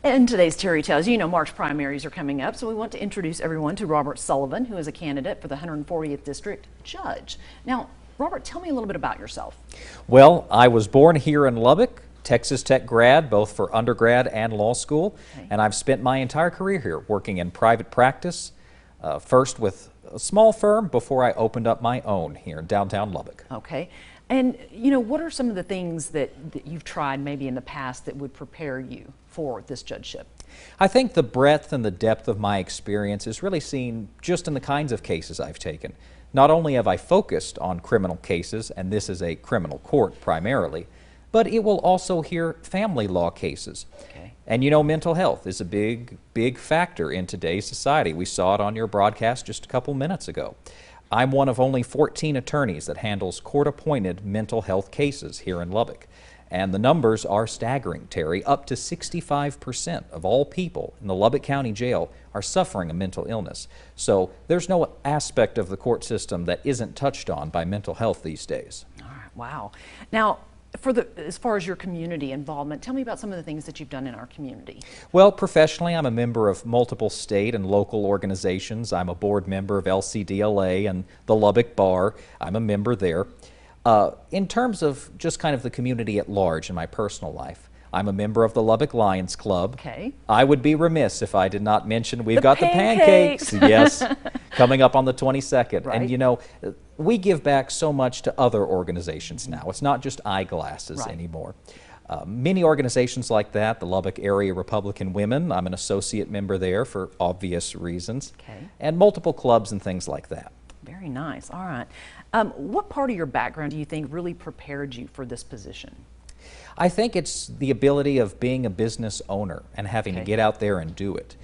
In today's Terri Tells You, March primaries are coming up, so we want to introduce everyone to Robert Sullivan, who is a candidate for the 140th District Judge. Now, Robert, tell me a little bit about yourself. Well, I was born here in Lubbock, Texas Tech grad, both for undergrad and law school, and I've spent my entire career here working in private practice, first with a small firm before I opened up my own here in downtown Lubbock. Okay. And, what are some of the things that you've tried maybe in the past that would prepare you for this judgeship? I think the breadth and the depth of my experience is really seen just in the kinds of cases I've taken. Not only have I focused on criminal cases, and this is a criminal court primarily, but it will also hear family law cases. Okay. And mental health is a big factor in today's society. We saw it on your broadcast just a couple minutes ago. I'm one of only 14 attorneys that handles court-appointed mental health cases here in Lubbock. And the numbers are staggering, Terry. Up to 65% of all people in the Lubbock County Jail are suffering a mental illness. So there's no aspect of the court system that isn't touched on by mental health these days. All right, wow. Now, as far as your community involvement, tell me about some of the things that you've done in our community. Well, professionally, I'm a member of multiple state and local organizations. I'm a board member of LCDLA and the Lubbock Bar. I'm a member there. In terms of just kind of the community at large in my personal life, I'm a member of the Lubbock Lions Club. Okay. I would be remiss if I did not mention we've got the pancakes. Yes, coming up on the 22nd. Right. And we give back so much to other organizations now. It's not just eyeglasses anymore. Many organizations like that, the Lubbock Area Republican Women, I'm an associate member there for obvious reasons, and multiple clubs and things like that. Very nice. All right. What part of your background do you think really prepared you for this position? I think it's the ability of being a business owner and having to get out there and do it.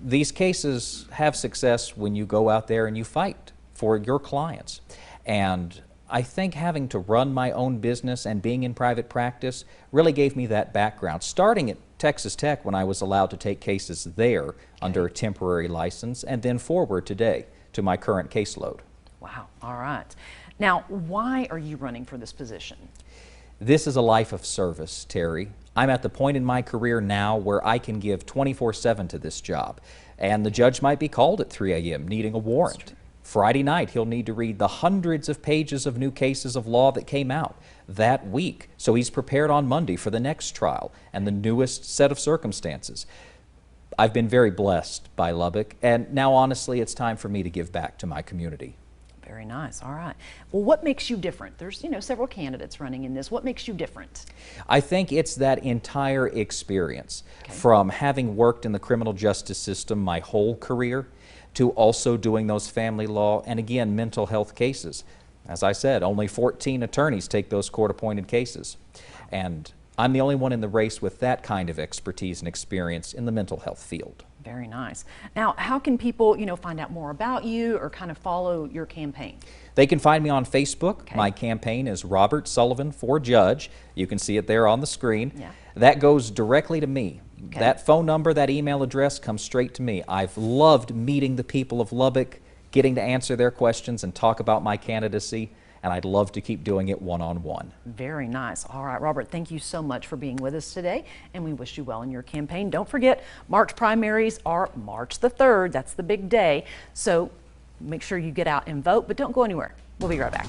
These cases have success when you go out there and you fight for your clients. And I think having to run my own business and being in private practice really gave me that background. Starting at Texas Tech when I was allowed to take cases there under a temporary license, and then forward today to my current caseload. Wow. All right. Now, why are you running for this position? This is a life of service, Terry. I'm at the point in my career now where I can give 24/7 to this job. And the judge might be called at 3 a.m. needing a warrant. Friday night, he'll need to read the hundreds of pages of new cases of law that came out that week. So he's prepared on Monday for the next trial and the newest set of circumstances. I've been very blessed by Lubbock, and now honestly, it's time for me to give back to my community. Very nice. All right. Well, what makes you different? There's, several candidates running in this. What makes you different? I think it's that entire experience from having worked in the criminal justice system my whole career to also doing those family law and, again, mental health cases. As I said, only 14 attorneys take those court-appointed cases. And I'm the only one in the race with that kind of expertise and experience in the mental health field. Very nice. Now, how can people, find out more about you or kind of follow your campaign? They can find me on Facebook. My campaign is Robert Sullivan for Judge. You can see it there on the screen. That goes directly to me. That phone number, that email address comes straight to me. I've loved meeting the people of Lubbock, getting to answer their questions and talk about my candidacy, and I'd love to keep doing it one-on-one. Very nice. All right, Robert, thank you so much for being with us today, and we wish you well in your campaign. Don't forget, March primaries are March the 3rd. That's the big day, so make sure you get out and vote, but don't go anywhere. We'll be right back.